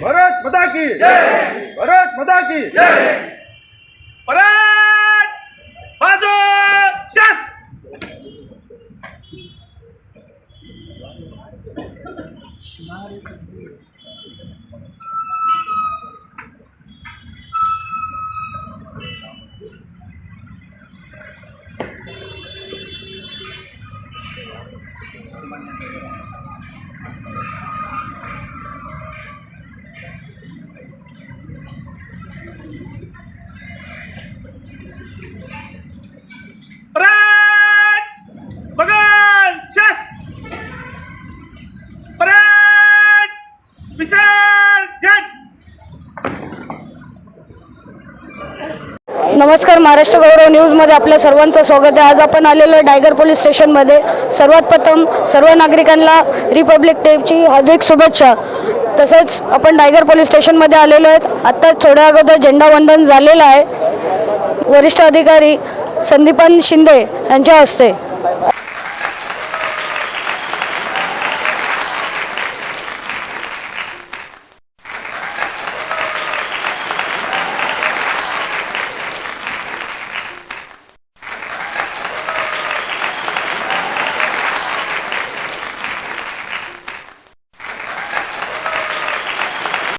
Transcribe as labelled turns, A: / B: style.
A: भारत माता की जय, भारत माता की जय।
B: परत बाजू शास्त्र
C: नमस्कार, महाराष्ट्र गौरव न्यूजमध्ये आपल्या सर्वांचं स्वागत आहे। आज आपण आलेलो आहे टायगर पोलीस स्टेशनमध्ये। सर्वात प्रथम सर्व नागरिकांना रिपब्लिक डेची हार्दिक शुभेच्छा। तसेच आपण टायगर पोलीस स्टेशनमध्ये आलेलो आहेत। आत्ता थोड्या अगोदर झेंडावंदन झालेलं आहे वरिष्ठ अधिकारी संदीपान शिंदे यांच्या हस्ते।